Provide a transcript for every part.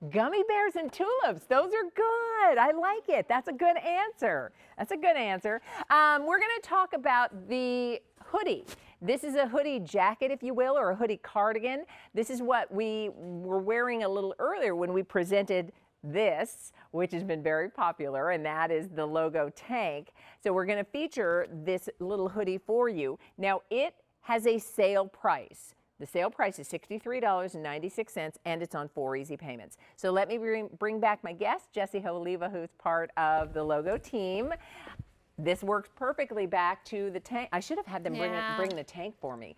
Gummy bears and tulips. Those are good. I like it. That's a good answer. That's a good answer. We're going to talk about the hoodie. This is a hoodie jacket, if you will, or a hoodie cardigan. This is what we were wearing a little earlier when we presented this, which has been very popular, and that is the logo tank. So we're going to feature this little hoodie for you. Now, it has a sale price. The sale price is $63.96, and it's on 4 easy payments. So let me bring back my guest, Jessie Oliva, who's part of the logo team. This works perfectly back to the tank. I should have had them bring the tank for me.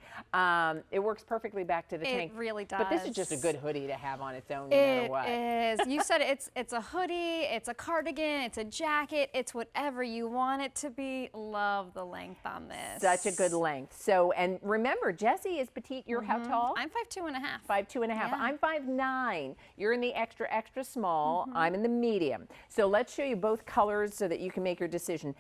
It works perfectly back to the tank. It really does. But this is just a good hoodie to have on its own no matter what. It is. You said it's a hoodie, it's a cardigan, it's a jacket, it's whatever you want it to be. Love the length on this. Such a good length. So, and remember, Jessie is petite. You're how tall? I'm 5'2 and a half. 5'2 and a half. Yeah. I'm 5'9". You're in the extra, extra small. I'm in the medium. So let's show you both colors so that you can make your decision.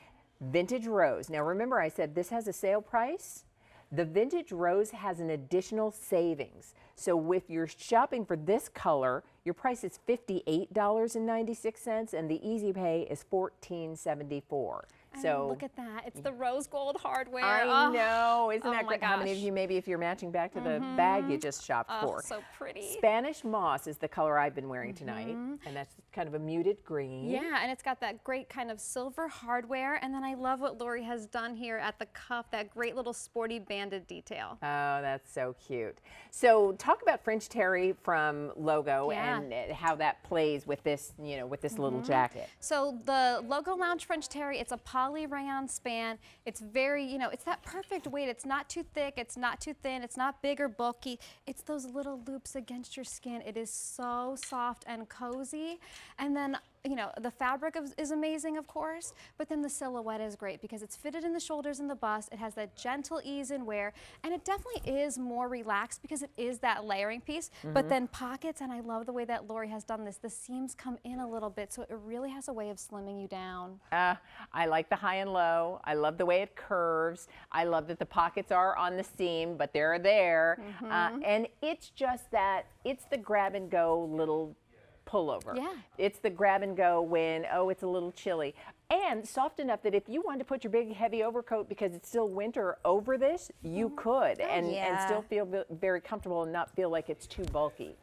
Vintage rose. Now remember I said this has a sale price. The vintage rose has an additional savings. So if you're shopping for this color, your price is $58.96 and the easy pay is $14.74. So look at that. It's the rose gold hardware. I know. Isn't that great? Gosh. How many of you, maybe if you're matching back to the bag you just shopped for? So pretty. Spanish moss is the color I've been wearing tonight. And that's kind of a muted green. Yeah, and it's got that great kind of silver hardware. And then I love what Lori has done here at the cuff, that great little sporty banded detail. Oh, that's so cute. So talk about French terry from logo and how that plays with this, you know, with this little jacket. So the Logo Lounge French terry, it's a poly rayon span. It's very, you know, it's that perfect weight. It's not too thick, it's not too thin, it's not big or bulky. It's those little loops against your skin. It is so soft and cozy. And then, you know, the fabric is amazing, of course, but then the silhouette is great because it's fitted in the shoulders and the bust. It has that gentle ease in wear, and it definitely is more relaxed because it is that layering piece, but then pockets, and I love the way that Lori has done this. The seams come in a little bit, so it really has a way of slimming you down. I like the high and low. I love the way it curves. I love that the pockets are on the seam, but they're there. And it's just that, it's the grab and go little pullover. Yeah. It's the grab and go when, oh, it's a little chilly. And soft enough that if you wanted to put your big heavy overcoat because it's still winter over this, you could and still feel very comfortable and not feel like it's too bulky.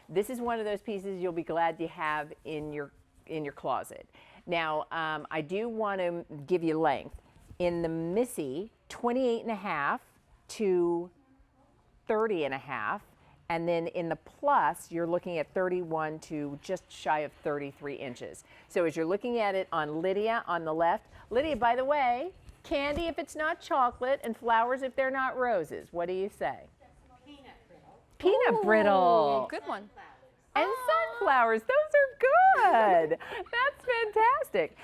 This is one of those pieces you'll be glad you have in your closet. Now, I do want to give you length. In the Missy, 28.5 to 30.5. And then in the plus, you're looking at 31 to just shy of 33 inches. So as you're looking at it on Lydia on the left, Lydia, by the way, candy if it's not chocolate and flowers if they're not roses. What do you say? Peanut brittle. Peanut brittle. Good one. And sunflowers. Those are good. That's fantastic.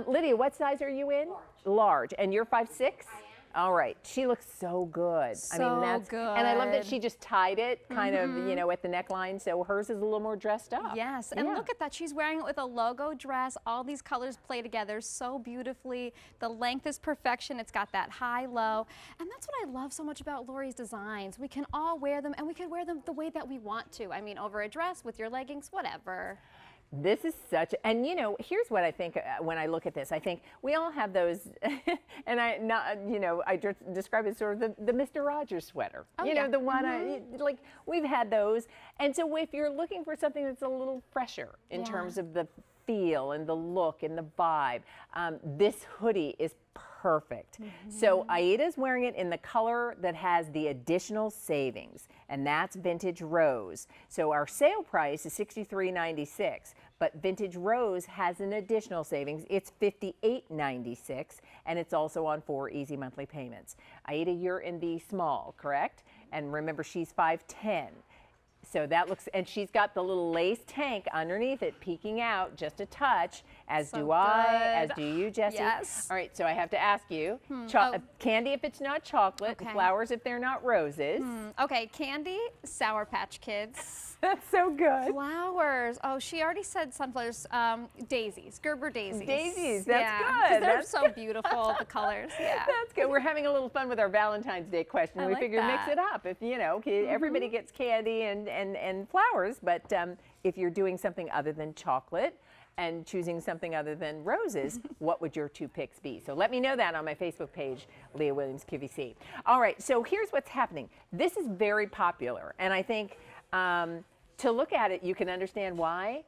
Lydia, what size are you in? Large. And you're 5'6"? All right. She looks so good. So I mean, that's good. And I love that she just tied it kind of, you know, at the neckline. So hers is a little more dressed up. Yes, and look at that. She's wearing it with a logo dress. All these colors play together so beautifully. The length is perfection. It's got that high-low. And that's what I love so much about Lori's designs. We can all wear them, and we can wear them the way that we want to. I mean, over a dress, with your leggings, whatever. This is such, and you know, here's what I think when I look at this. I think we all have those, and I describe it sort of the Mr. Rogers sweater. Oh, you know, the one like we've had those. And so if you're looking for something that's a little fresher in terms of the feel and the look and the vibe, this hoodie is perfect. So Aida's wearing it in the color that has the additional savings, and that's vintage rose. So our sale price is $63.96, but vintage rose has an additional savings. It's $58.96, and it's also on 4 easy monthly payments. Aida, you're in the small, correct? And remember, she's 5'10". So that looks, and she's got the little lace tank underneath it peeking out just a touch, as do I, as do you, Jessie. Yes. All right, so I have to ask you, candy if it's not chocolate, flowers if they're not roses. Okay, candy, Sour Patch Kids. That's so good. Flowers. Oh, she already said sunflowers. Daisies, Gerber daisies. Daisies, that's good. They're so beautiful, the colors. Yeah. That's good. We're having a little fun with our Valentine's Day question. I We like figured mix that. it up. If, you know, everybody gets candy and and flowers, but if you're doing something other than chocolate and choosing something other than roses, what would your 2 picks be? So let me know that on my Facebook page, Leah Williams QVC. All right, so here's what's happening. This is very popular, and I think to look at it, you can understand why,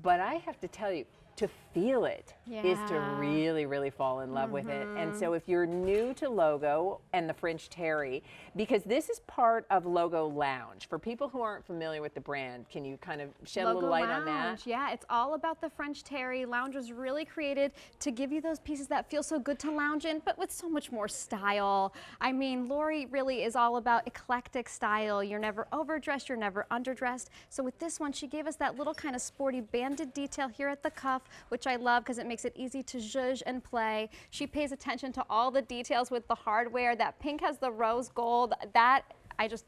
but I have to tell you, to feel it is to really, really fall in love with it. And so if you're new to Logo and the French Terry, because this is part of Logo Lounge. For people who aren't familiar with the brand, can you kind of shed a little light on that? Yeah, it's all about the French Terry. Lounge was really created to give you those pieces that feel so good to lounge in, but with so much more style. I mean, Lori really is all about eclectic style. You're never overdressed, you're never underdressed. So with this one, she gave us that little kind of sporty banded detail here at the cuff, which I love because it makes it easy to zhuzh and play. She pays attention to all the details with the hardware. That pink has the rose gold. That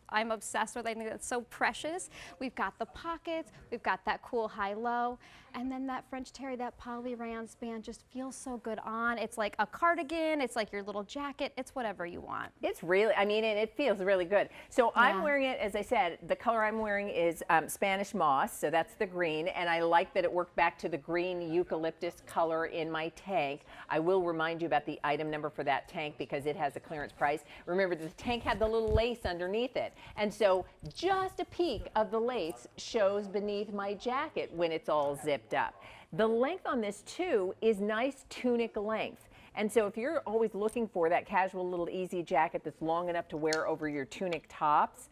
I'm obsessed with. I think that's so precious. We've got the pockets, we've got that cool high-low, and then that French Terry, that poly rayon span just feels so good on. It's like a cardigan, it's like your little jacket, it's whatever you want. It's really, I mean, and it feels really good. So I'm wearing it, as I said, the color I'm wearing is Spanish moss, so that's the green, and I like that it worked back to the green eucalyptus color in my tank. I will remind you about the item number for that tank because it has a clearance price. Remember, the tank had the little lace underneath it, and so just a peek of the lace shows beneath my jacket when it's all zipped up. The length on this too is nice tunic length, and so if you're always looking for that casual little easy jacket that's long enough to wear over your tunic tops,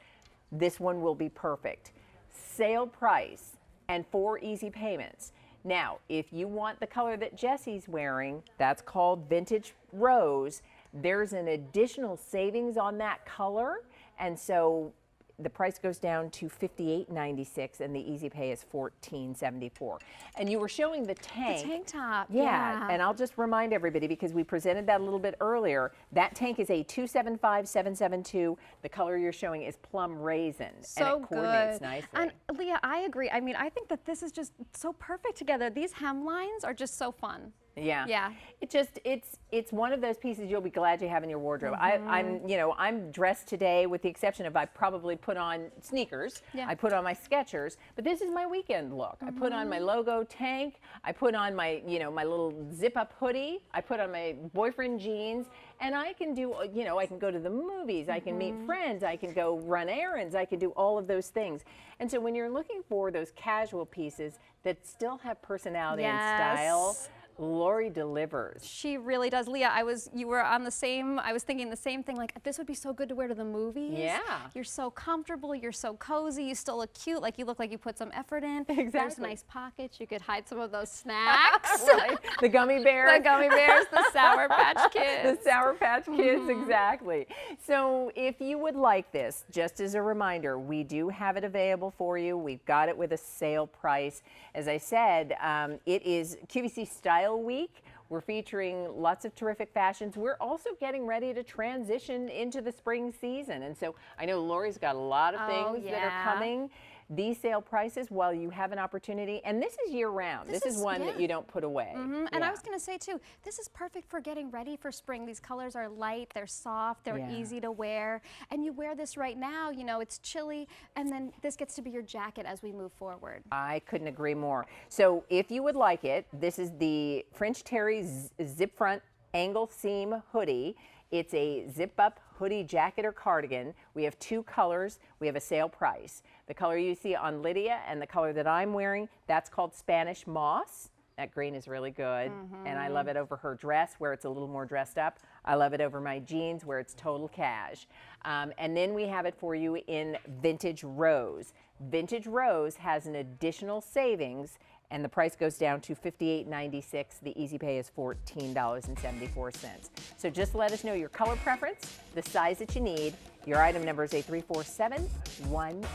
this one will be perfect. Sale price and 4 easy payments. Now, if you want the color that Jesse's wearing, that's called Vintage Rose, there's an additional savings on that color. And so the price goes down to $58.96 and the easy pay is $14.74. And you were showing the tank. The tank top. Yeah, and I'll just remind everybody because we presented that a little bit earlier. That tank is a 275-772. The color you're showing is plum raisin. So and it coordinates good. nicely. And Leah, I agree. I mean, I think that this is just so perfect together. These hemlines are just so fun. Yeah. Yeah. It's one of those pieces you'll be glad you have in your wardrobe. I'm dressed today with the exception of I probably put on sneakers. Yeah. I put on my Skechers, but this is my weekend look. I put on my logo tank. I put on my, my little zip up hoodie. I put on my boyfriend jeans, and I can do, I can go to the movies. I can meet friends. I can go run errands. I can do all of those things. And so when you're looking for those casual pieces that still have personality and style, Lori delivers. She really does. Leah, I was thinking the same thing, like this would be so good to wear to the movies. Yeah. You're so comfortable, you're so cozy, you still look cute, like you look like you put some effort in. Exactly. There's nice pockets, you could hide some of those snacks. Right. The gummy bears. The gummy bears, the Sour Patch Kids. The Sour Patch Kids, exactly. So if you would like this, just as a reminder, we do have it available for you. We've got it with a sale price. As I said, it is QVC Style Week. We're featuring lots of terrific fashions. We're also getting ready to transition into the spring season. And so I know Lori's got a lot of things that are coming. These sale prices, while you have an opportunity, and this is year round. This is one that you don't put away. And I was going to say too, this is perfect for getting ready for spring. These colors are light, they're soft, they're easy to wear. And you wear this right now, it's chilly, and then this gets to be your jacket as we move forward. I couldn't agree more. So if you would like it, this is the French Terry zip front angle seam hoodie. It's a zip-up hoodie, jacket, or cardigan. We have 2 colors. We have a sale price. The color you see on Lydia and the color that I'm wearing, that's called Spanish Moss. That green is really good, and I love it over her dress where it's a little more dressed up. I love it over my jeans where it's total cash. And then we have it for you in Vintage Rose. Vintage Rose has an additional savings, and the price goes down to $58.96. The easy pay is $14.74. So just let us know your color preference, the size that you need. Your item number is A347188.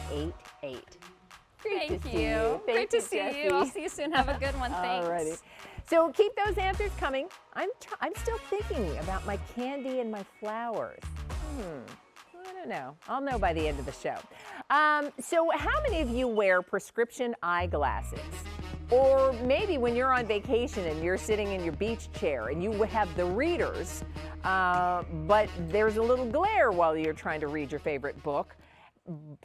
Thank you. Great to see you. I'll see you soon. Have a good one. Thanks. Alrighty. So keep those answers coming. I'm still thinking about my candy and my flowers. I don't know. I'll know by the end of the show. So how many of you wear prescription eyeglasses? Or maybe when you're on vacation and you're sitting in your beach chair and you have the readers, but there's a little glare while you're trying to read your favorite book.